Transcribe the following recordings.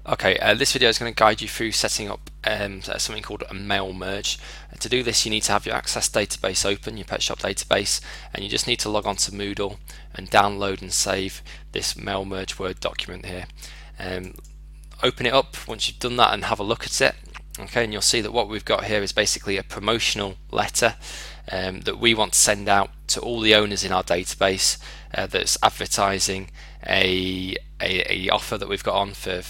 Okay, this video is going to guide you through setting up something called a mail merge. And to do this, you need to have your Access database open, your PetShop database, and you just need to log on to Moodle and download and save this mail merge Word document here. Open it up once you've done that and have a look at it. Okay, and you'll see that what we've got here is basically a promotional letter that we want to send out to all the owners in our database that's advertising a offer that we've got on for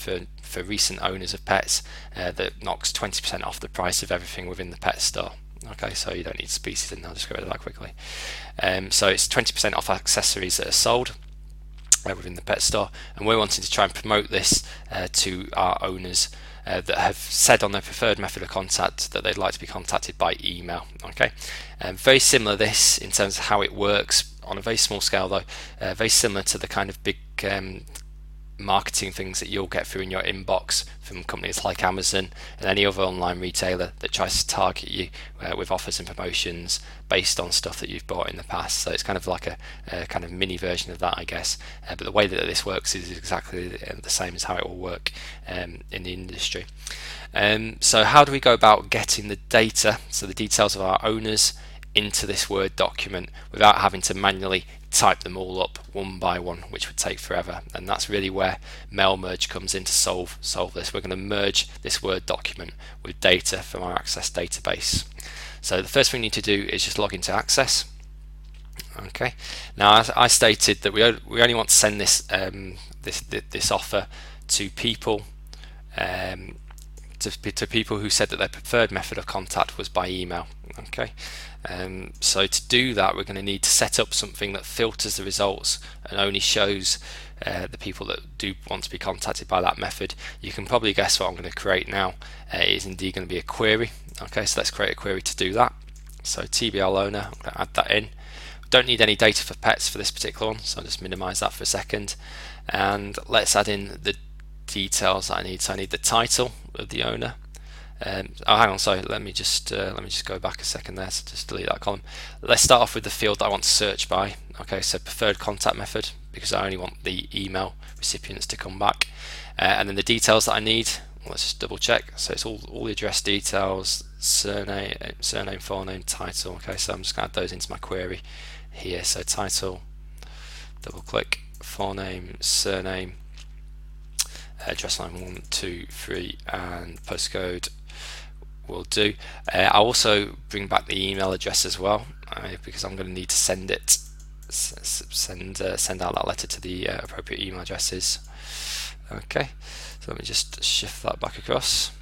recent owners of pets that knocks 20% off the price of everything within the pet store. Okay, so you don't need species in there. I'll just go rid of that quickly. So it's 20% off accessories that are sold within the pet store, and we're wanting to try and promote this to our owners that have said on their preferred method of contact that they'd like to be contacted by email. Okay, very similar this in terms of how it works on a very small scale though, very similar to the kind of big marketing things that you'll get through in your inbox from companies like Amazon and any other online retailer that tries to target you with offers and promotions based on stuff that you've bought in the past. So it's kind of like a kind of mini version of that, I guess. But the way that this works is exactly the same as how it will work in the industry. So how do we go about getting the data, so the details of our owners, into this Word document without having to manually type them all up one by one, which would take forever? And that's really where mail merge comes in to solve this. We're going to merge this Word document with data from our Access database. So the first thing we need to do is just log into Access. Okay. Now, as I stated that we only want to send this this offer to people to people who said that their preferred method of contact was by email. Okay, so to do that, we're going to need to set up something that filters the results and only shows the people that do want to be contacted by that method. You can probably guess what I'm going to create now. It is indeed going to be a query. Okay, so let's create a query to do that. So TBL owner, I'm going to add that in. Don't need any data for pets for this particular one, so I'll just minimize that for a second. And let's add in the details that I need. So I need the title of the owner. Hang on, sorry, let me just go back a second there, so just delete that column. Let's start off with the field that I want to search by. Okay, so preferred contact method, because I only want the email recipients to come back. And then the details that I need, let's just double check. So it's all the address details, surname, forename, title. Okay, so I'm just going to add those into my query here. So title, double click, forename, surname, address line 1, 2, 3, and postcode will do. I'll also bring back the email address as well, because I'm going to need to send out that letter to the appropriate email addresses. Okay, so let me just shift that back across.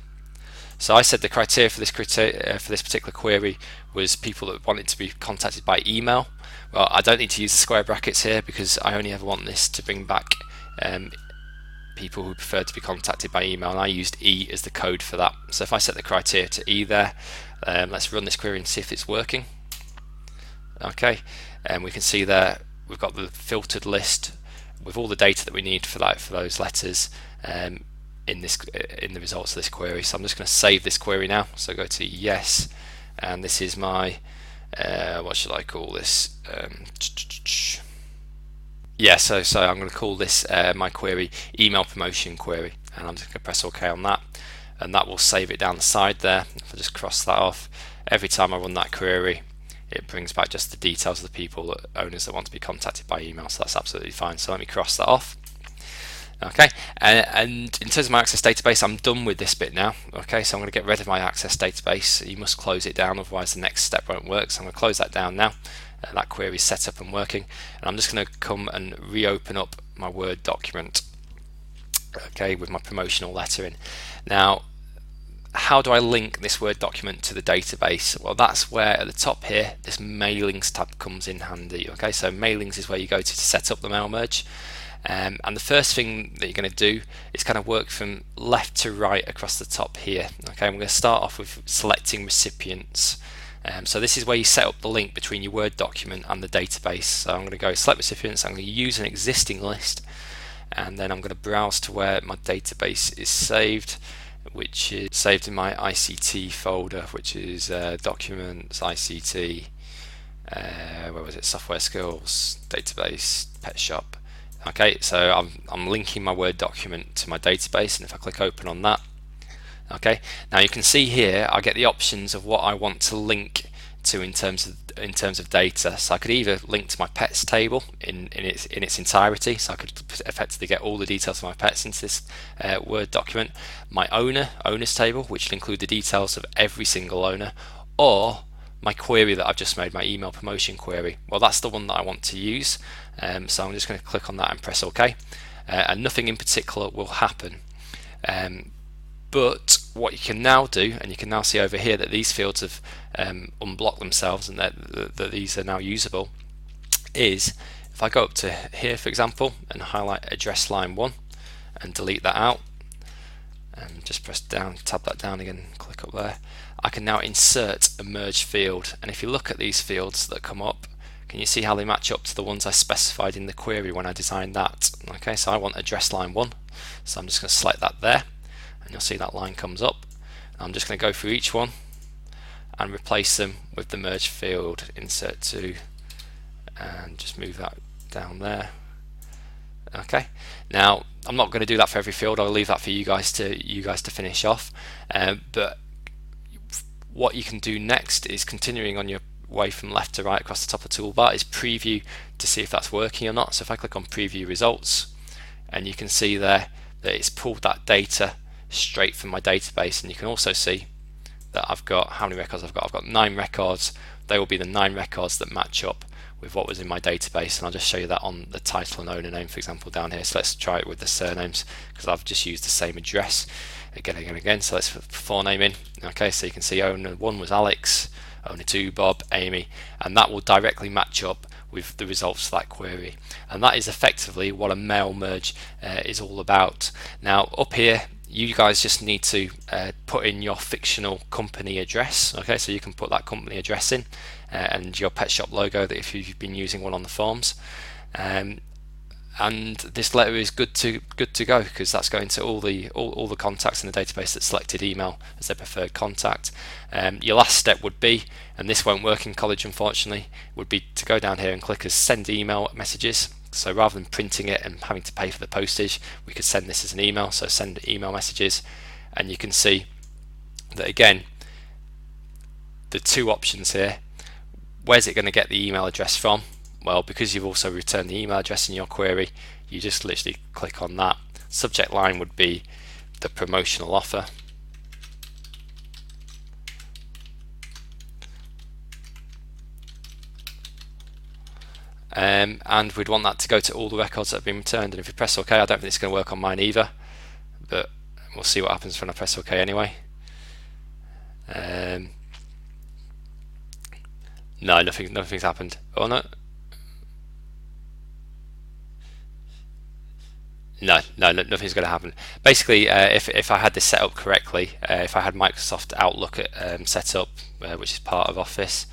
So I said the criteria for this particular query was people that wanted to be contacted by email. Well, I don't need to use the square brackets here because I only ever want this to bring back people who prefer to be contacted by email, and I used E as the code for that. So if I set the criteria to E there, let's run this query and see if it's working. Okay, and we can see there we've got the filtered list with all the data that we need for those letters in the results of this query. So I'm just going to save this query now. So go to yes, and this is my what should I call this? Yeah, so I'm going to call this my query email promotion query, and I'm just going to press OK on that, and that will save it down the side there. If I just cross that off, every time I run that query, it brings back just the details of the people, owners that want to be contacted by email, so that's absolutely fine. So let me cross that off. Okay, and in terms of my Access database, I'm done with this bit now. Okay, so I'm going to get rid of my Access database. You must close it down, otherwise the next step won't work. So I'm going to close that down now. That query is set up and working, and I'm just going to come and reopen up my Word document, okay, with my promotional letter in. Now, how do I link this Word document to the database? Well, that's where at the top here this mailings tab comes in handy. Okay, so mailings is where you go to set up the mail merge, and the first thing that you're going to do is kind of work from left to right across the top here. Okay, I'm going to start off with selecting recipients. So this is where you set up the link between your Word document and the database. So I'm going to go select recipients, I'm going to use an existing list, and then I'm going to browse to where my database is saved, which is saved in my ICT folder, which is documents, ICT, where was it, software skills, database, pet shop. Okay, so I'm linking my Word document to my database, and if I click open on that, okay, now you can see here I get the options of what I want to link to in terms of data. So I could either link to my pets table in its entirety, so I could effectively get all the details of my pets into this Word document, my owners table, which will include the details of every single owner, or my query that I've just made, my email promotion query. Well, that's the one that I want to use, so I'm just going to click on that and press OK, and nothing in particular will happen. But what you can now do, and you can now see over here that these fields have unblocked themselves and that these are now usable, is if I go up to here, for example, and highlight address line 1 and delete that out, and just press down, tab that down again, click up there, I can now insert a merge field. And if you look at these fields that come up, can you see how they match up to the ones I specified in the query when I designed that? Okay, so I want address line 1, so I'm just going to select that there, and you'll see that line comes up. I'm just going to go through each one and replace them with the merge field, insert to, and just move that down there. Okay, now I'm not going to do that for every field. I'll leave that for you guys to finish off. But what you can do next is, continuing on your way from left to right across the top of the toolbar, is preview to see if that's working or not. So if I click on preview results, and you can see there that it's pulled that data straight from my database, and you can also see that I've got, how many records I've got 9 records. They will be the 9 records that match up with what was in my database, and I'll just show you that on the title and owner name, for example, down here. So let's try it with the surnames, because I've just used the same address again. So let's put forename in. Okay, so you can see owner 1 was Alex, owner 2 Bob, Amy, and that will directly match up with the results of that query. And that is effectively what a mail merge is all about. Now up here, you guys just need to put in your fictional company address. Okay, so you can put that company address in, and your pet shop logo, that if you've been using one on the forms, and this letter is good to go, because that's going to all the contacts in the database that selected email as their preferred contact. Your last step would be, and this won't work in college unfortunately, would be to go down here and click as send email messages. So rather than printing it and having to pay for the postage, we could send this as an email. So send email messages, and you can see that again, the 2 options here. Where's it going to get the email address from? Well, because you've also returned the email address in your query, you just literally click on that. Subject line would be the promotional offer. And we'd want that to go to all the records that have been returned. And if you press OK, I don't think it's going to work on mine either, but we'll see what happens when I press OK anyway. No, nothing's happened. Oh no. No, nothing's going to happen. Basically, if I had this set up correctly, if I had Microsoft Outlook set up, which is part of Office,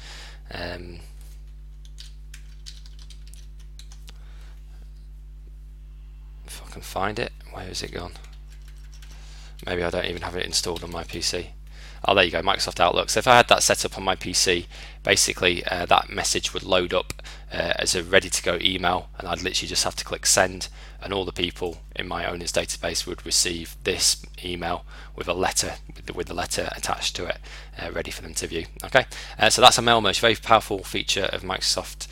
if I can find it, where has it gone? Maybe I don't even have it installed on my PC. Oh, there you go, Microsoft Outlook. So if I had that set up on my PC, basically that message would load up as a ready-to-go email, and I'd literally just have to click send, and all the people in my owners database would receive this email with a letter, with the letter attached to it, ready for them to view. Okay, so that's a mail merge, very powerful feature of Microsoft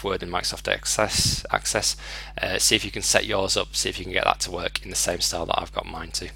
Word and Microsoft Access. See if you can set yours up, see if you can get that to work in the same style that I've got mine to.